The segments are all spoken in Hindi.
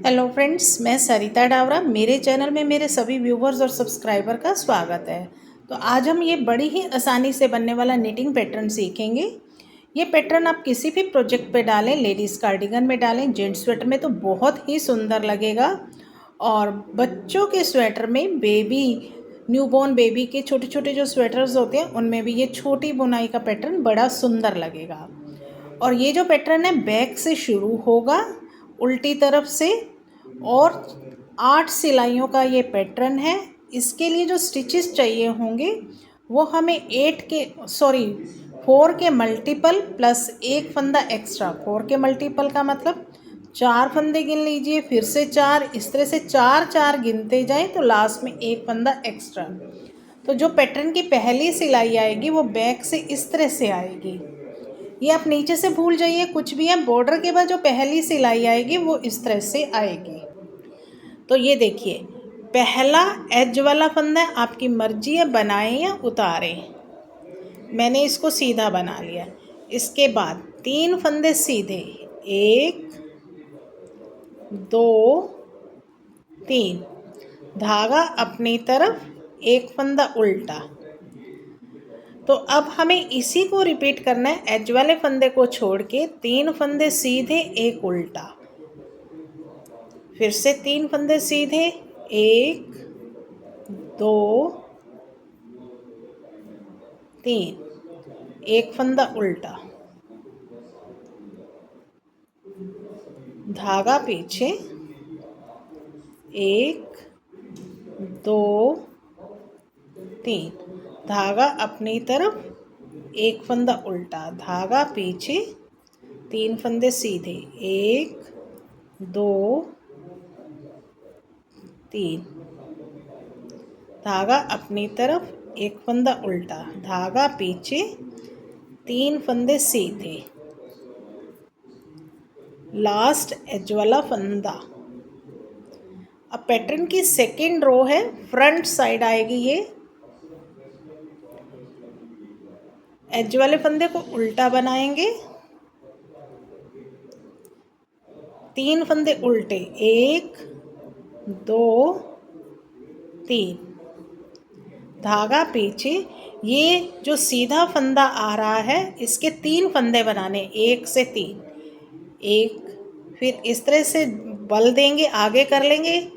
हेलो फ्रेंड्स, मैं सरिता डावरा। मेरे चैनल में मेरे सभी व्यूवर्स और सब्सक्राइबर का स्वागत है। तो आज हम ये बड़ी ही आसानी से बनने वाला निटिंग पैटर्न सीखेंगे। ये पैटर्न आप किसी भी प्रोजेक्ट पे डालें, लेडीज़ कार्डिगन में डालें, जेंट्स स्वेटर में तो बहुत ही सुंदर लगेगा। और बच्चों के स्वेटर में, न्यूबॉर्न बेबी के छोटे छोटे जो स्वेटर्स होते हैं उनमें भी ये छोटी बुनाई का पैटर्न बड़ा सुंदर लगेगा। और ये जो पैटर्न है बैक से शुरू होगा, उल्टी तरफ से, और 8 सिलाइयों का ये पैटर्न है। इसके लिए जो स्टिचेस चाहिए होंगे वो हमें 4 के मल्टीपल प्लस एक फंदा एक्स्ट्रा। 4 के मल्टीपल का मतलब 4 फंदे गिन लीजिए, फिर से 4, इस तरह से 4 4 गिनते जाएं तो लास्ट में एक फंदा एक्स्ट्रा। तो जो पैटर्न की पहली सिलाई आएगी वो बैक से इस तरह से आएगी। ये आप नीचे से भूल जाइए कुछ भी है। बॉर्डर के बाद जो पहली सिलाई आएगी वो इस तरह से आएगी। तो ये देखिए, पहला एज वाला फंदा है, आपकी मर्जी है बनाएं या उतारें। मैंने इसको सीधा बना लिया। इसके बाद 3 फंदे सीधे, 1 2 3, धागा अपनी तरफ, एक फंदा उल्टा। तो अब हमें इसी को रिपीट करना है। एज वाले फंदे को छोड़ के 3 फंदे सीधे, एक उल्टा, फिर से 3 फंदे सीधे, 1 2 3, एक फंदा उल्टा, धागा पीछे, 1 2 3, धागा अपनी तरफ, एक फंदा उल्टा, धागा पीछे, 3 फंदे सीधे, 1 2 3, धागा अपनी तरफ, एक फंदा उल्टा, धागा पीछे, 3 फंदे सीधे, लास्ट एज वाला फंदा। अब पैटर्न की सेकेंड रो है, फ्रंट साइड आएगी ये। एज वाले फंदे को उल्टा बनाएंगे, 3 फंदे उल्टे, 1 2 3, धागा पीछे। ये जो सीधा फंदा आ रहा है इसके 3 फंदे बनाने, 1 से 3, 1, फिर इस तरह से बल देंगे, आगे कर लेंगे,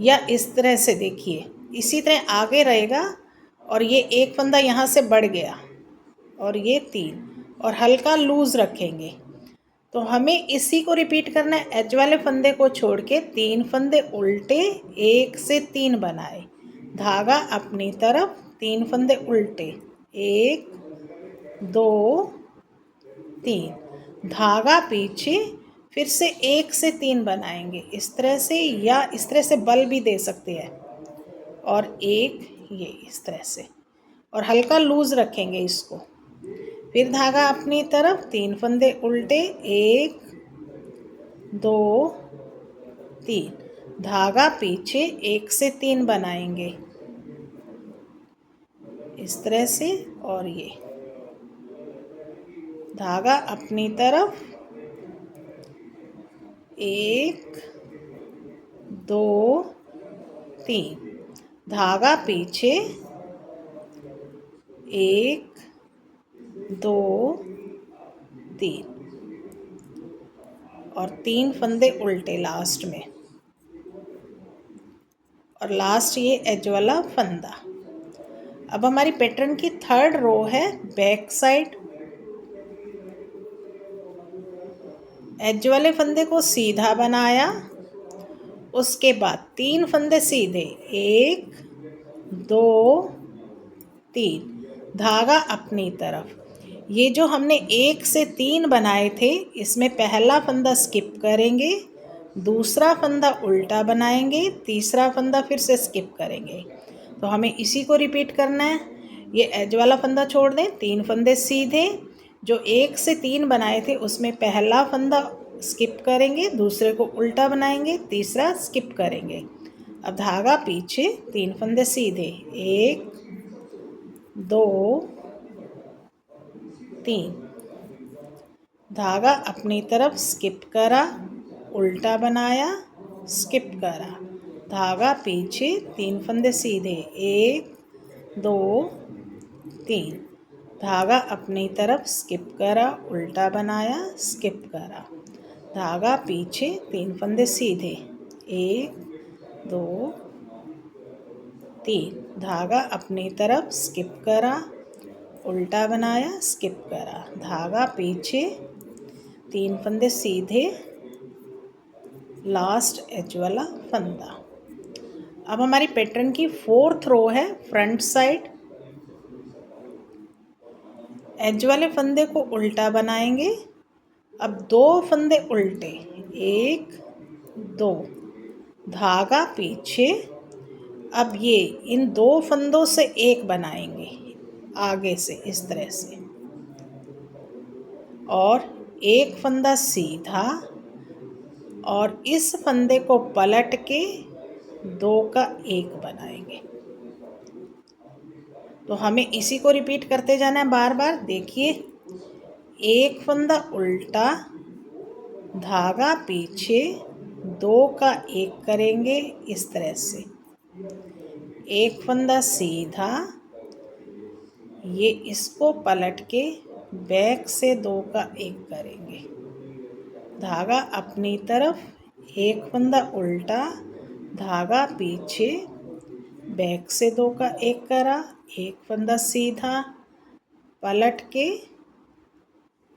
या इस तरह से देखिए, इसी तरह आगे रहेगा। और ये एक फंदा यहाँ से बढ़ गया, और ये 3, और हल्का लूज रखेंगे। तो हमें इसी को रिपीट करना है। एज वाले फंदे को छोड़ के 3 फंदे उल्टे, 1 से 3 बनाए, धागा अपनी तरफ, 3 फंदे उल्टे, 1 2 3, धागा पीछे, फिर से 1 से 3 बनाएंगे इस तरह से, या इस तरह से बल भी दे सकते हैं, और 1 ये इस तरह से, और हल्का लूज रखेंगे इसको। फिर धागा अपनी तरफ, 3 फंदे उल्टे, 1 2 3, धागा पीछे, 1 से 3 बनाएंगे इस तरह से, और ये धागा अपनी तरफ, 1 2 3, धागा पीछे, 1 2 3, और 3 फंदे उल्टे लास्ट में, और लास्ट ये एज वाला फंदा। अब हमारी पैटर्न की थर्ड रो है, बैक साइड। एज वाले फंदे को सीधा बनाया, उसके बाद 3 फंदे सीधे, 1 2 3, धागा अपनी तरफ। ये जो हमने 1 से 3 बनाए थे इसमें पहला फंदा स्किप करेंगे, दूसरा फंदा उल्टा बनाएंगे, तीसरा फंदा फिर से स्किप करेंगे। तो हमें इसी को रिपीट करना है। ये एज वाला फंदा छोड़ दें, 3 फंदे सीधे, जो 1 से 3 बनाए थे उसमें पहला फंदा स्किप करेंगे, दूसरे को उल्टा बनाएंगे, तीसरा स्किप करेंगे। अब धागा पीछे, 3 फंदे सीधे, 1 2 3, धागा अपनी तरफ स्किप करा, उल्टा बनाया, स्किप करा, धागा पीछे, 3 फंदे सीधे, 1 2 3, धागा अपनी तरफ, स्किप करा, उल्टा बनाया, स्किप करा, धागा पीछे, 3 फंदे सीधे, 1 2 3, धागा अपनी तरफ, स्किप करा, उल्टा बनाया, स्किप करा, धागा पीछे, 3 फंदे सीधे, लास्ट एज वाला फंदा। अब हमारी पैटर्न की 4th रो है फ्रंट साइड। एज वाले फंदे को उल्टा बनाएंगे। अब 2 फंदे उल्टे, 1 2, धागा पीछे। अब ये इन 2 फंदों से एक बनाएंगे आगे से इस तरह से, और एक फंदा सीधा, और इस फंदे को पलट के 2 का 1 बनाएंगे। तो हमें इसी को रिपीट करते जाना है बार बार। देखिए, एक फंदा उल्टा, धागा पीछे, 2 का 1 करेंगे इस तरह से, एक फंदा सीधा, ये इसको पलट के बैक से 2 का 1 करेंगे, धागा अपनी तरफ, एक फंदा उल्टा, धागा पीछे, बैक से 2 का 1 करा, एक फंदा सीधा, पलट के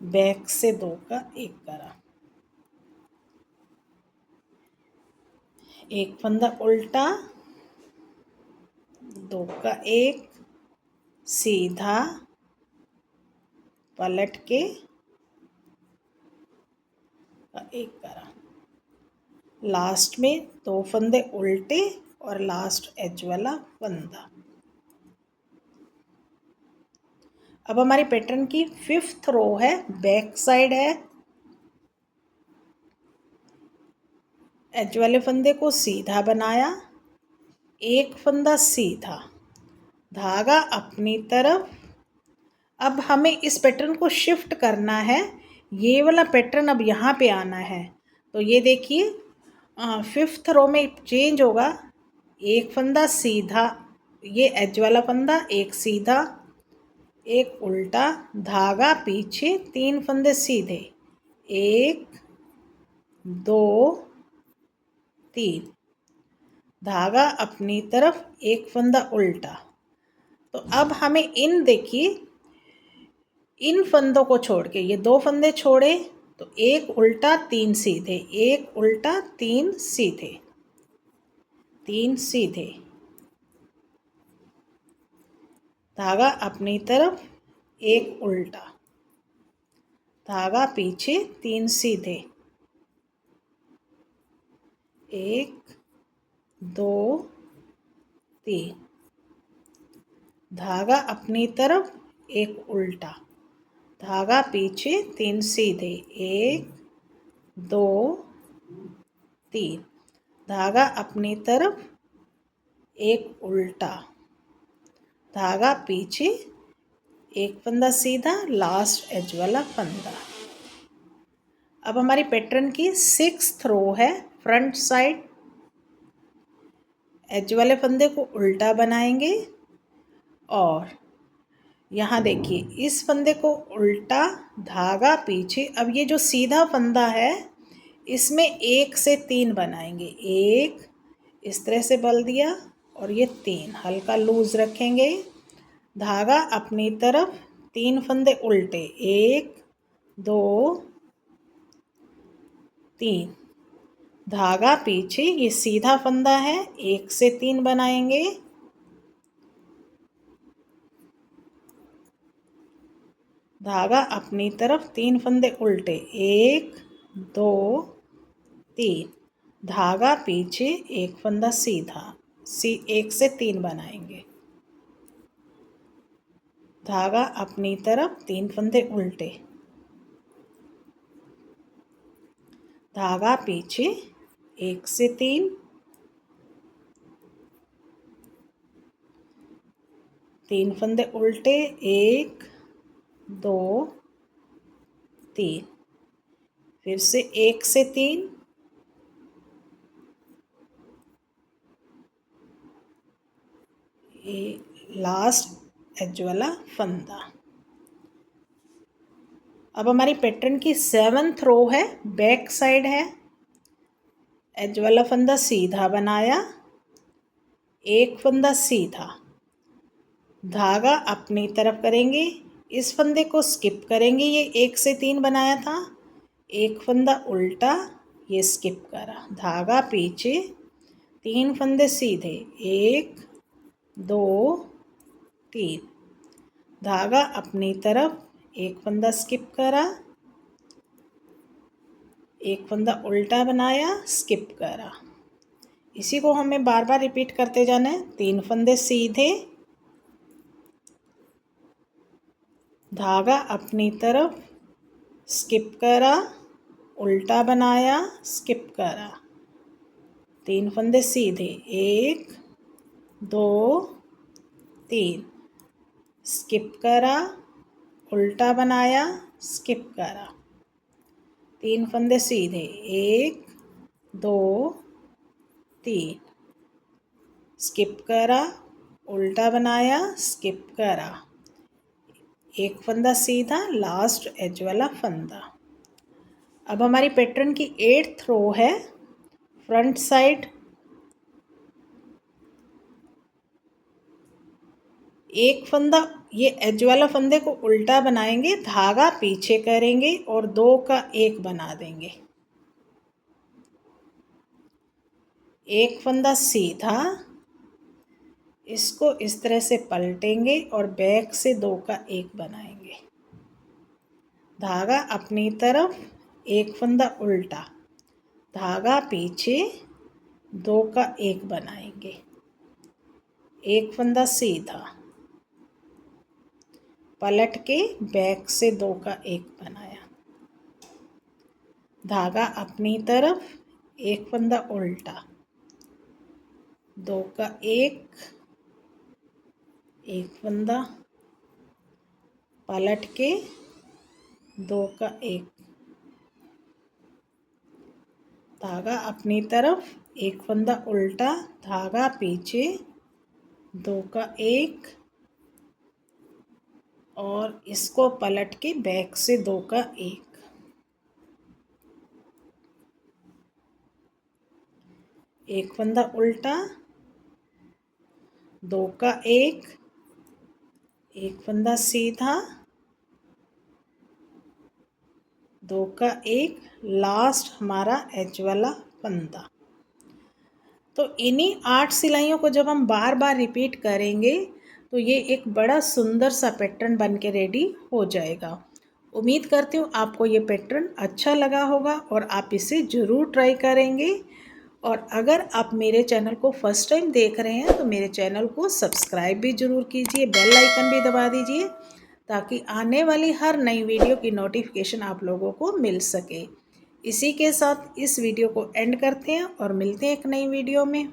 बैक से 2 का 1 करा, एक फंदा उल्टा, 2 का 1 सीधा, पलट के 1 करा, लास्ट में 2 फंदे उल्टे और लास्ट एज वाला फंदा। अब हमारी पैटर्न की 5th रो है, बैक साइड है। एज वाले फंदे को सीधा बनाया, एक फंदा सीधा, धागा अपनी तरफ। अब हमें इस पैटर्न को शिफ्ट करना है, ये वाला पैटर्न अब यहाँ पे आना है। तो ये देखिए 5th रो में चेंज होगा, एक फंदा सीधा, ये एज वाला फंदा, एक सीधा, एक उल्टा, धागा पीछे, 3 फंदे सीधे, 1 2 3, धागा अपनी तरफ, एक फंदा उल्टा। तो अब हमें देखिए, इन फंदों को छोड़ के, ये 2 फंदे छोड़े तो एक उल्टा 3 सीधे, एक उल्टा 3 सीधे, 3 सीधे, धागा अपनी तरफ, एक उल्टा, धागा पीछे, 3 सीधे, 1 2 3, धागा अपनी तरफ, एक उल्टा, धागा पीछे, 3 सीधे, 1 2 3, धागा अपनी तरफ, एक उल्टा, धागा पीछे, एक फंदा सीधा, लास्ट एज वाला फंदा। अब हमारी पैटर्न की 6th रो है, फ्रंट साइड। एज वाले फंदे को उल्टा बनाएंगे, और यहाँ देखिए इस फंदे को उल्टा, धागा पीछे। अब ये जो सीधा फंदा है, इसमें 1 से 3 बनाएंगे, 1 इस तरह से बल दिया, और ये 3 हल्का लूज रखेंगे, धागा अपनी तरफ, 3 फंदे उल्टे, 1 2 3, धागा पीछे, ये सीधा फंदा है, 1 से 3 बनाएंगे, धागा अपनी तरफ, 3 फंदे उल्टे, 1 2 3, धागा पीछे, एक फंदा सीधा, 1 से 3 बनाएंगे, धागा अपनी तरफ, 3 फंदे उल्टे, धागा पीछे, 1 से 3, 3 फंदे उल्टे, 1 2 3, फिर से 1 से 3, लास्ट एज वाला फंदा। अब हमारी पैटर्न की 7th रो है, बैक साइड है। एज वाला फंदा सीधा बनाया, एक फंदा सीधा, धागा अपनी तरफ करेंगे, इस फंदे को स्किप करेंगे, ये 1 से 3 बनाया था, एक फंदा उल्टा, ये स्किप करा, धागा पीछे, 3 फंदे सीधे, 1 2 3, धागा अपनी तरफ, एक फंदा स्किप करा, एक फंदा उल्टा बनाया, स्किप करा। इसी को हमें बार बार रिपीट करते जाना है। 3 फंदे सीधे, धागा अपनी तरफ, स्किप करा, उल्टा बनाया, स्किप करा, 3 फंदे सीधे, 1 2 3, स्किप करा, उल्टा बनाया, स्किप करा, 3 फंदे सीधे, 1 2 3, स्किप करा, उल्टा बनाया, स्किप करा, एक फंदा सीधा, लास्ट एज वाला फंदा। अब हमारी पैटर्न की 8th रो है, फ्रंट साइड। एक फंदा, ये एज वाला फंदे को उल्टा बनाएंगे, धागा पीछे करेंगे और 2 का 1 बना देंगे। एक फंदा सीधा, इसको इस तरह से पलटेंगे और बैक से 2 का 1 बनाएंगे, धागा अपनी तरफ, एक फंदा उल्टा, धागा पीछे, 2 का 1 बनाएंगे, एक फंदा सीधा, पलट के बैक से 2 का 1 बनाया, धागा अपनी तरफ, एक फंदा उल्टा, 2 का 1, एक फंदा, पलट के 2 का 1, धागा अपनी तरफ, एक फंदा उल्टा, धागा पीछे, 2 का 1 और इसको पलट के बैक से 2 का 1, एक फंदा उल्टा, 2 का 1, एक फंदा सीधा, 2 का 1, लास्ट हमारा एज वाला फंदा। तो इन्हीं 8 सिलाइयों को जब हम बार बार रिपीट करेंगे तो ये एक बड़ा सुंदर सा पैटर्न बन के रेडी हो जाएगा। उम्मीद करती हूँ आपको ये पैटर्न अच्छा लगा होगा और आप इसे ज़रूर ट्राई करेंगे। और अगर आप मेरे चैनल को फर्स्ट टाइम देख रहे हैं तो मेरे चैनल को सब्सक्राइब भी ज़रूर कीजिए, बेल आइकन भी दबा दीजिए ताकि आने वाली हर नई वीडियो की नोटिफिकेशन आप लोगों को मिल सके। इसी के साथ इस वीडियो को एंड करते हैं और मिलते हैं एक नई वीडियो में।